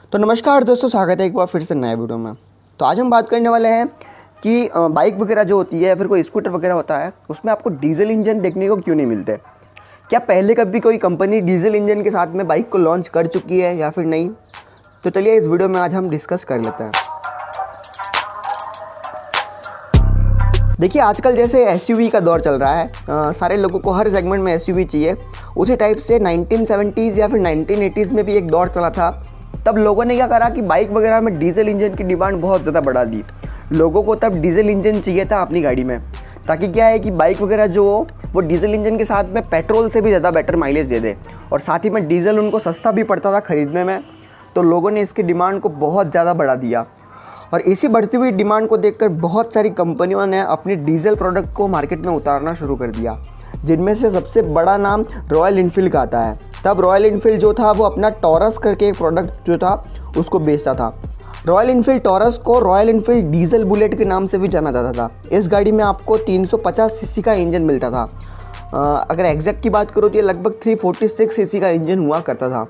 तो नमस्कार दोस्तों, स्वागत है एक बार फिर से नए वीडियो में। तो आज हम बात करने वाले हैं कि बाइक वगैरह जो होती है या फिर कोई स्कूटर वगैरह होता है उसमें आपको डीजल इंजन देखने को क्यों नहीं मिलते। क्या पहले कभी कोई कंपनी डीजल इंजन के साथ में बाइक को लॉन्च कर चुकी है या फिर नहीं। तो चलिए इस वीडियो में आज हम डिस्कस कर लेते हैं। देखिए आजकल जैसे एसयूवी का दौर चल रहा है, सारे लोगों को हर सेगमेंट में एसयूवी चाहिए। उसी टाइप से 1970s या फिर 1980s में भी एक दौर चला था। तब लोगों ने क्या करा कि बाइक वगैरह में डीजल इंजन की डिमांड बहुत ज़्यादा बढ़ा दी। लोगों को तब डीजल इंजन चाहिए था अपनी गाड़ी में, ताकि क्या है कि बाइक वगैरह जो हो वो डीजल इंजन के साथ में पेट्रोल से भी ज़्यादा बेटर माइलेज दे दे, और साथ ही में डीजल उनको सस्ता भी पड़ता था ख़रीदने में। तो लोगों ने इसकी डिमांड को बहुत ज़्यादा बढ़ा दिया, और इसी बढ़ती हुई डिमांड को देखकर बहुत सारी कंपनियों ने अपनी डीजल प्रोडक्ट को मार्केट में उतारना शुरू कर दिया, जिनमें से सबसे बड़ा नाम रॉयल इनफील्ड का आता है। तब रॉयल इनफील्ड जो था वो अपना टॉरस करके एक प्रोडक्ट जो था उसको बेचता था। रॉयल इनफील्ड टॉरस को रॉयल इनफील्ड डीजल बुलेट के नाम से भी जाना जाता था। इस गाड़ी में आपको 350 सीसी का इंजन मिलता था। अगर एग्जैक्ट की बात करो तो ये लगभग 346 सीसी का इंजन हुआ करता था।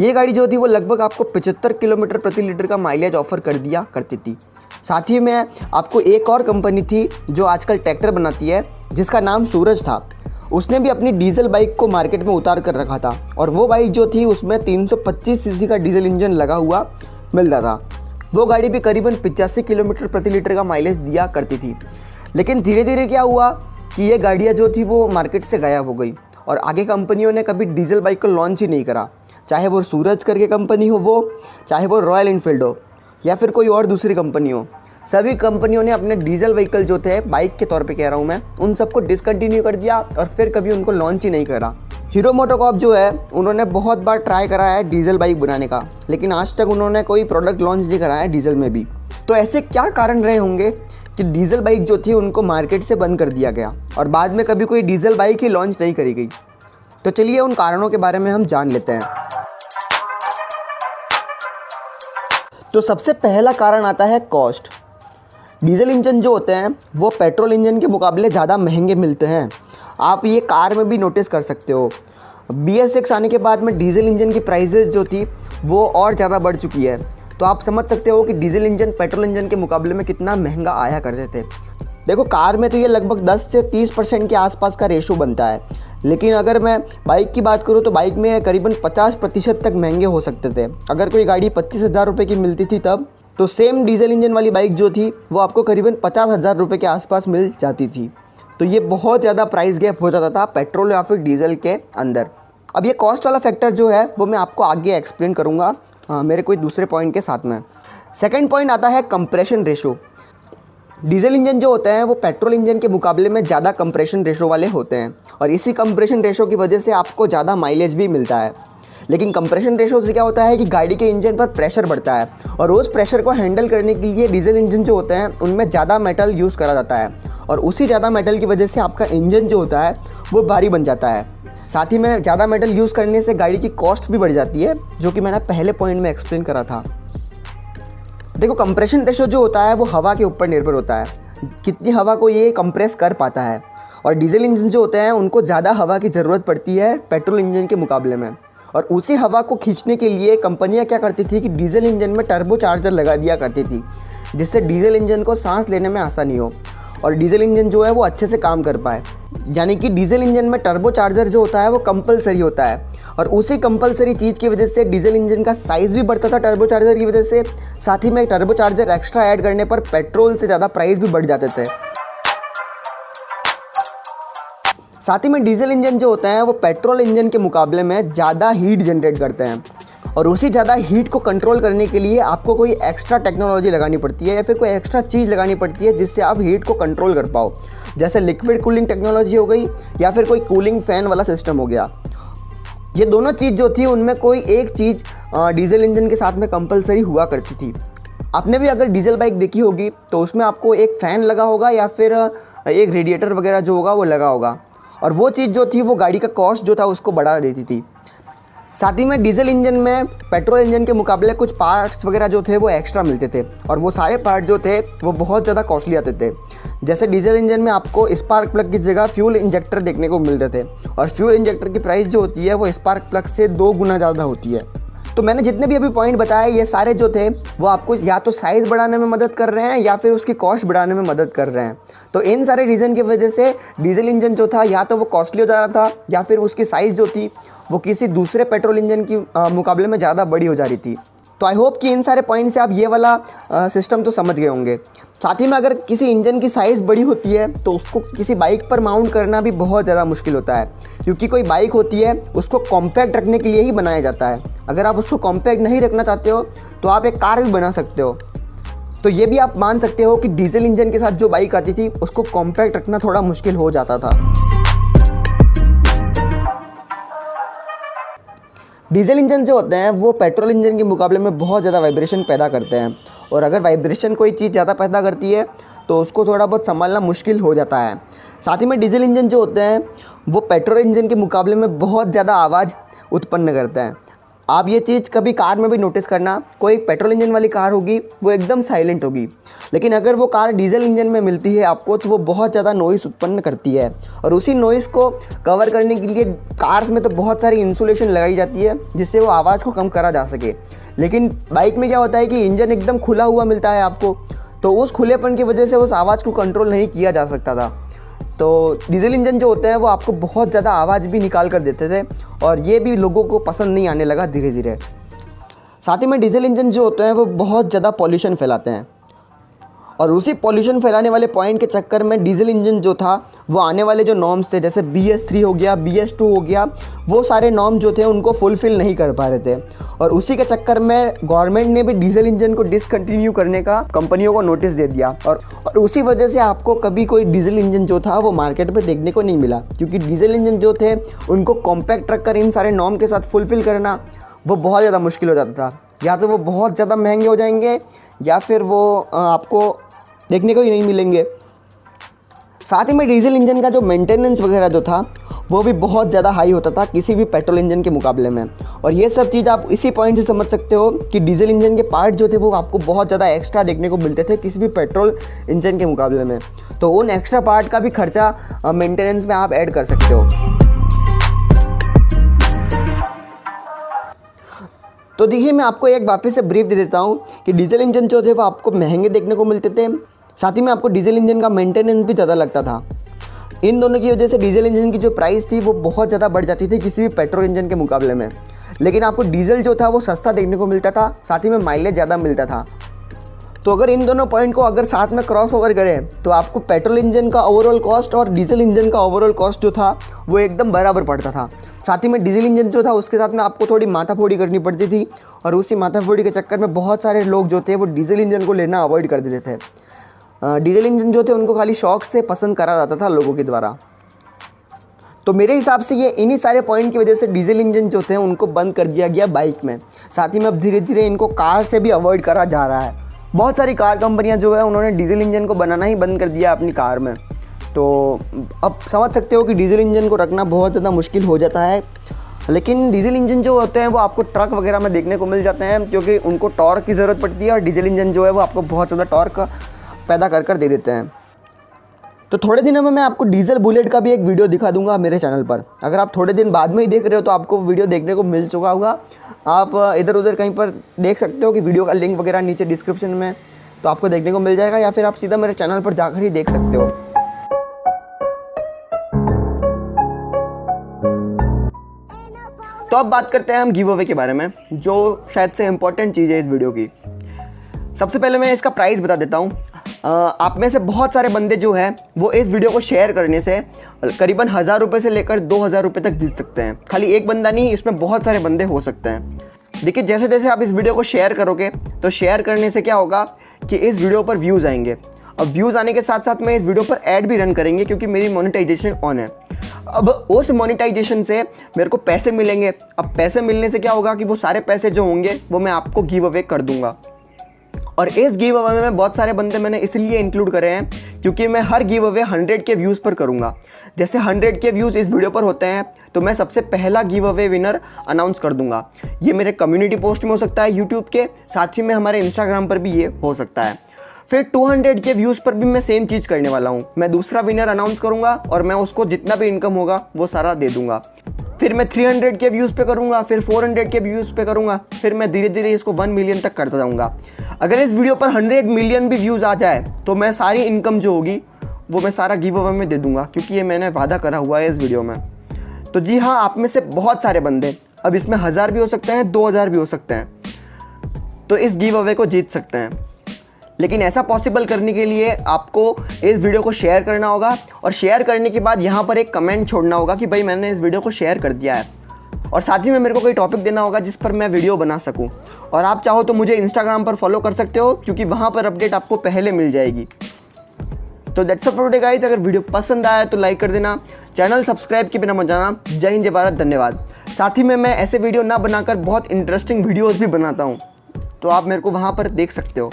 ये गाड़ी जो थी वो लगभग आपको 75 किलोमीटर प्रति लीटर का माइलेज ऑफर कर दिया करती थी। साथ ही में आपको एक और कंपनी थी जो आजकल ट्रैक्टर बनाती है, जिसका नाम सूरज था। उसने भी अपनी डीजल बाइक को मार्केट में उतार कर रखा था, और वो बाइक जो थी उसमें 325 सीसी का डीजल इंजन लगा हुआ मिलता था। वो गाड़ी भी करीबन 85 किलोमीटर प्रति लीटर का माइलेज दिया करती थी। लेकिन धीरे धीरे क्या हुआ कि ये गाड़ियाँ जो थी वो मार्केट से गायब हो गई, और आगे कंपनियों ने कभी डीजल बाइक को लॉन्च ही नहीं करा। चाहे वो सूरज करके कंपनी हो, वो चाहे वो रॉयल इनफील्ड हो या फिर कोई और दूसरी कंपनी हो, सभी कंपनियों ने अपने डीजल व्हीकल जो थे, बाइक के तौर पे कह रहा हूँ मैं, उन सबको डिसकंटिन्यू कर दिया और फिर कभी उनको लॉन्च ही नहीं करा। हीरो मोटोकॉर्प जो है उन्होंने बहुत बार ट्राई करा है डीजल बाइक बनाने का, लेकिन आज तक उन्होंने कोई प्रोडक्ट लॉन्च नहीं करा है डीजल में भी। तो ऐसे क्या कारण रहे होंगे कि डीजल बाइक जो थी उनको मार्केट से बंद कर दिया गया और बाद में कभी कोई डीजल बाइक ही लॉन्च नहीं करी गई। तो चलिए उन कारणों के बारे में हम जान लेते हैं। तो सबसे पहला कारण आता है कॉस्ट। डीजल इंजन जो होते हैं वो पेट्रोल इंजन के मुकाबले ज़्यादा महंगे मिलते हैं। आप ये कार में भी नोटिस कर सकते हो। BS6 आने के बाद में डीजल इंजन की प्राइसेस जो थी वो और ज़्यादा बढ़ चुकी है। तो आप समझ सकते हो कि डीजल इंजन पेट्रोल इंजन के मुकाबले में कितना महंगा आया करते थे। देखो कार में तो ये लगभग 10 से 30% के आसपास का रेशो बनता है, लेकिन अगर मैं बाइक की बात करूँ तो बाइक में करीबन 50% तक महंगे हो सकते थे। अगर कोई गाड़ी 25,000 रुपये की मिलती थी तब, तो सेम डीजल इंजन वाली बाइक जो थी वो आपको करीबन 50,000 रुपये के आसपास मिल जाती थी। तो ये बहुत ज़्यादा प्राइस गैप हो जाता था पेट्रोल या फिर डीजल के अंदर। अब ये कॉस्ट वाला फैक्टर जो है वो मैं आपको आगे एक्सप्लेन करूँगा मेरे कोई दूसरे पॉइंट के साथ में। सेकेंड पॉइंट आता है कंप्रेशन रेशो। डीजल इंजन जो होते हैं वो पेट्रोल इंजन के मुकाबले में ज़्यादा कंप्रेशन रेशो वाले होते हैं, और इसी कंप्रेशन रेशो की वजह से आपको ज़्यादा माइलेज भी मिलता है। लेकिन कंप्रेशन रेशो से क्या होता है कि गाड़ी के इंजन पर प्रेशर बढ़ता है, और उस प्रेशर को हैंडल करने के लिए डीजल इंजन जो होते हैं उनमें ज़्यादा मेटल यूज़ करा जाता है, और उसी ज़्यादा मेटल की वजह से आपका इंजन जो होता है वो भारी बन जाता है। साथ ही में ज़्यादा मेटल यूज़ करने से गाड़ी की कॉस्ट भी बढ़ जाती है, जो कि मैंने पहले पॉइंट में एक्सप्लेन करा था। देखो कंप्रेशन रेशो जो होता है वो हवा के ऊपर निर्भर होता है, कितनी हवा को ये कंप्रेस कर पाता है। और डीजल इंजन जो होते हैं उनको ज़्यादा हवा की ज़रूरत पड़ती है पेट्रोल इंजन के मुकाबले में, और उसी हवा को खींचने के लिए कंपनियां क्या करती थी कि डीजल इंजन में टर्बो चार्जर लगा दिया करती थी, जिससे डीजल इंजन को सांस लेने में आसानी हो और डीजल इंजन जो है वो अच्छे से काम कर पाए। यानी कि डीजल इंजन में टर्बो चार्जर जो होता है वो कंपलसरी होता है, और उसी कंपलसरी चीज़ की वजह से डीजल इंजन का साइज़ भी बढ़ता था टर्बो चार्जर की वजह से। साथ ही में टर्बो चार्जर एक्स्ट्रा ऐड करने पर पेट्रोल से ज़्यादा प्राइस भी बढ़ जाते थे। साथ ही में डीजल इंजन जो होते हैं वो पेट्रोल इंजन के मुकाबले में ज़्यादा हीट जनरेट करते हैं, और उसी ज़्यादा हीट को कंट्रोल करने के लिए आपको कोई एक्स्ट्रा टेक्नोलॉजी लगानी पड़ती है या फिर कोई एक्स्ट्रा चीज़ लगानी पड़ती है जिससे आप हीट को कंट्रोल कर पाओ, जैसे लिक्विड कूलिंग टेक्नोलॉजी हो गई या फिर कोई कूलिंग फ़ैन वाला सिस्टम हो गया। ये दोनों चीज़ जो थी उनमें कोई एक चीज़ डीजल इंजन के साथ में कंपलसरी हुआ करती थी। आपने भी अगर डीजल बाइक देखी होगी तो उसमें आपको एक फ़ैन लगा होगा या फिर एक रेडिएटर वगैरह जो होगा वो लगा होगा, और वो चीज़ जो थी वो गाड़ी का कॉस्ट जो था उसको बढ़ा देती थी। साथ ही में डीजल इंजन में पेट्रोल इंजन के मुकाबले कुछ पार्ट्स वगैरह जो थे वो एक्स्ट्रा मिलते थे, और वो सारे पार्ट जो थे वो बहुत ज़्यादा कॉस्टली आते थे। जैसे डीजल इंजन में आपको स्पार्क प्लग की जगह फ्यूल इंजेक्टर देखने को मिलते थे, और फ्यूल इंजेक्टर की प्राइस जो होती है वो स्पार्क प्लग से 2 गुना ज़्यादा होती है। तो मैंने जितने भी अभी पॉइंट बताए ये सारे जो थे वो आपको या तो साइज़ बढ़ाने में मदद कर रहे हैं या फिर उसकी कॉस्ट बढ़ाने में मदद कर रहे हैं। तो इन सारे रीज़न की वजह से डीजल इंजन जो था या तो वो कॉस्टली हो जा रहा था या फिर उसकी साइज़ जो थी वो किसी दूसरे पेट्रोल इंजन की मुकाबले में ज़्यादा बड़ी हो जा रही थी। तो आई होप कि इन सारे पॉइंट से आप ये वाला सिस्टम तो समझ गए होंगे। साथ ही में अगर किसी इंजन की साइज़ बड़ी होती है तो उसको किसी बाइक पर माउंट करना भी बहुत ज़्यादा मुश्किल होता है, क्योंकि कोई बाइक होती है उसको कॉम्पैक्ट रखने के लिए ही बनाया जाता है। अगर आप उसको कॉम्पैक्ट नहीं रखना चाहते हो तो आप एक कार भी बना सकते हो। तो ये भी आप मान सकते हो कि डीजल इंजन के साथ जो बाइक आती थी उसको कॉम्पैक्ट रखना थोड़ा मुश्किल हो जाता था। डीजल इंजन जो होते हैं वो पेट्रोल इंजन के मुकाबले में बहुत ज़्यादा वाइब्रेशन पैदा करते हैं, और अगर वाइब्रेशन कोई चीज़ ज़्यादा पैदा करती है तो उसको थोड़ा बहुत संभालना मुश्किल हो जाता है। साथ ही में डीजल इंजन जो होते हैं वो पेट्रोल इंजन के मुकाबले में बहुत ज़्यादा आवाज़ उत्पन्न करते हैं। आप ये चीज़ कभी कार में भी नोटिस करना, कोई पेट्रोल इंजन वाली कार होगी वो एकदम साइलेंट होगी, लेकिन अगर वो कार डीजल इंजन में मिलती है आपको तो वो बहुत ज़्यादा नॉइस उत्पन्न करती है, और उसी नॉइस को कवर करने के लिए कार्स में तो बहुत सारी इंसुलेशन लगाई जाती है जिससे वो आवाज़ को कम करा जा सके। लेकिन बाइक में क्या होता है कि इंजन एकदम खुला हुआ मिलता है आपको, तो उस खुलेपन की वजह से उस आवाज़ को कंट्रोल नहीं किया जा सकता था। तो डीजल इंजन जो होते हैं वो आपको बहुत ज़्यादा आवाज़ भी निकाल कर देते थे, और ये भी लोगों को पसंद नहीं आने लगा धीरे धीरे। साथ ही में डीजल इंजन जो होते हैं वो बहुत ज़्यादा पॉल्यूशन फैलाते हैं, और उसी पॉल्यूशन फैलाने वाले पॉइंट के चक्कर में डीजल इंजन जो था वो आने वाले जो नॉर्म्स थे जैसे BS3 हो गया, BS2 हो गया, वो सारे नॉर्म जो थे उनको फुलफ़िल नहीं कर पा रहे थे, और उसी के चक्कर में गवर्नमेंट ने भी डीजल इंजन को डिसकंटिन्यू करने का कंपनियों को नोटिस दे दिया, और उसी वजह से आपको कभी कोई डीजल इंजन जो था वो मार्केट में देखने को नहीं मिला, क्योंकि डीजल इंजन जो थे उनको कॉम्पैक्ट रखकर इन सारे नॉर्म के साथ फुलफ़िल करना वो बहुत ज़्यादा मुश्किल हो जाता था। या तो वो बहुत ज़्यादा महंगे हो जाएंगे या फिर वो आपको देखने को ही नहीं मिलेंगे। साथ ही में डीजल इंजन का जो मेंटेनेंस वगैरह जो था वो भी बहुत ज़्यादा हाई होता था किसी भी पेट्रोल इंजन के मुकाबले में, और ये सब चीज़ आप इसी पॉइंट से समझ सकते हो कि डीजल इंजन के पार्ट जो थे वो आपको बहुत ज़्यादा एक्स्ट्रा देखने को मिलते थे किसी भी पेट्रोल इंजन के मुकाबले में। तो उन एक्स्ट्रा पार्ट का भी खर्चा मेंटेनेंस में आप ऐड कर सकते हो। तो देखिए मैं आपको एक वापस से ब्रीफ दे देता हूँ कि डीजल इंजन जो थे वो आपको महंगे देखने को मिलते थे, साथ ही में आपको डीजल इंजन का मेंटेनेंस भी ज़्यादा लगता था। इन दोनों की वजह से डीजल इंजन की जो प्राइस थी वो बहुत ज़्यादा बढ़ जाती थी किसी भी पेट्रोल इंजन के मुकाबले में, लेकिन आपको डीजल जो था वो सस्ता देखने को मिलता था, साथ ही में माइलेज ज़्यादा मिलता था। तो अगर इन दोनों पॉइंट को अगर साथ में क्रॉस ओवर करें तो आपको पेट्रोल इंजन का ओवरऑल कॉस्ट और डीजल इंजन का ओवरऑल कॉस्ट जो था वो एकदम बराबर पड़ता था। साथ ही में डीजल इंजन जो था उसके साथ में आपको थोड़ी माथाफोड़ी करनी पड़ती थी, और उसी माथाफोड़ी के चक्कर में बहुत सारे लोग जो थे वो डीजल इंजन को लेना अवॉइड कर देते थे। डीजल इंजन जो थे उनको खाली शौक से पसंद करा जाता था लोगों के द्वारा। तो मेरे हिसाब से ये इन्हीं सारे पॉइंट की वजह से डीजल इंजन जो थे उनको बंद कर दिया गया बाइक में। साथ ही में अब धीरे धीरे इनको कार से भी अवॉइड करा जा रहा है। बहुत सारी कार कंपनियां जो है उन्होंने डीजल इंजन को बनाना ही बंद कर दिया अपनी कार में। तो अब समझ सकते हो कि डीजल इंजन को रखना बहुत ज़्यादा मुश्किल हो जाता है, लेकिन डीजल इंजन जो होते हैं वो आपको ट्रक वगैरह में देखने को मिल जाते हैं, क्योंकि उनको टॉर्क की ज़रूरत पड़ती है, और डीजल इंजन जो है वो आपको बहुत ज़्यादा टॉर्क पैदा कर दे देते हैं। तो थोड़े दिनों में मैं आपको डीजल बुलेट का भी एक वीडियो दिखा दूंगा मेरे चैनल पर। अगर आप थोड़े दिन बाद में ही देख रहे हो तो आपको वीडियो देखने को मिल चुका होगा। आप इधर उधर कहीं पर देख सकते हो कि वीडियो का लिंक वगैरह नीचे डिस्क्रिप्शन में तो आपको देखने को मिल जाएगा, या फिर आप सीधा मेरे चैनल पर जाकर ही देख सकते हो। तो अब बात करते हैं हम गिव अवे के बारे में, जो शायद से इम्पोर्टेंट चीज़ है इस वीडियो की। सबसे पहले मैं इसका प्राइस बता देता हूँ। आप में से बहुत सारे बंदे जो हैं वो इस वीडियो को शेयर करने से करीबन 1000 रुपये से लेकर 2000 रुपये तक जीत सकते हैं। खाली एक बंदा नहीं, इसमें बहुत सारे बंदे हो सकते हैं। देखिए जैसे जैसे आप इस वीडियो को शेयर करोगे तो शेयर करने से क्या होगा कि इस वीडियो पर व्यूज़ आएंगे। अब व्यूज़ आने के साथ साथ में इस वीडियो पर ऐड भी रन करेंगे, क्योंकि मेरी मोनेटाइजेशन ऑन है। अब उस मोनेटाइजेशन से मेरे को पैसे मिलेंगे। अब पैसे मिलने से क्या होगा कि वो सारे पैसे जो होंगे वो मैं आपको गिव अवे कर दूंगा। और इस गिव अवे में बहुत सारे बंदे मैंने इसलिए इंक्लूड करे हैं क्योंकि मैं हर गिव अवे 100 के व्यूज़ पर करूँगा। जैसे 100 के व्यूज़ इस वीडियो पर होते हैं तो मैं सबसे पहला गिव अवे विनर अनाउंस कर दूंगा। ये मेरे कम्युनिटी पोस्ट में हो सकता है यूट्यूब के, साथ ही में हमारे इंस्टाग्राम पर भी ये हो सकता है। फिर 200 के व्यूज़ पर भी मैं सेम चीज़ करने वाला हूँ। मैं दूसरा विनर अनाउंस करूँगा और मैं उसको जितना भी इनकम होगा वो सारा दे दूँगा। फिर मैं 300 के व्यूज़ पे करूँगा, फिर 400 के व्यूज़ पे करूँगा, फिर मैं धीरे धीरे इसको 1 मिलियन तक करता जाऊँगा। अगर इस वीडियो पर 100 मिलियन भी व्यूज़ आ जाए तो मैं सारी इनकम जो होगी वो मैं सारा गिव अवे में दे दूँगा, क्योंकि ये मैंने वादा करा हुआ है इस वीडियो में। तो जी हाँ, आप में से बहुत सारे बंदे, अब इसमें 1000 भी हो सकते हैं, 2000 भी हो सकते हैं, तो इस गिव अवे को जीत सकते हैं। लेकिन ऐसा पॉसिबल करने के लिए आपको इस वीडियो को शेयर करना होगा, और शेयर करने के बाद यहाँ पर एक कमेंट छोड़ना होगा कि भाई मैंने इस वीडियो को शेयर कर दिया है, और साथ ही में मेरे को कोई टॉपिक देना होगा जिस पर मैं वीडियो बना सकूँ। और आप चाहो तो मुझे इंस्टाग्राम पर फॉलो कर सकते हो, क्योंकि वहाँ पर अपडेट आपको पहले मिल जाएगी। तो that's all for today guys. अगर वीडियो पसंद आया तो लाइक कर देना, चैनल सब्सक्राइब के बिना मत जाना। जय हिंद, जय भारत, धन्यवाद। साथ ही में मैं ऐसे वीडियो ना बनाकर बहुत इंटरेस्टिंग वीडियोज़ भी बनाता हूँ, तो आप मेरे को वहाँ पर देख सकते हो।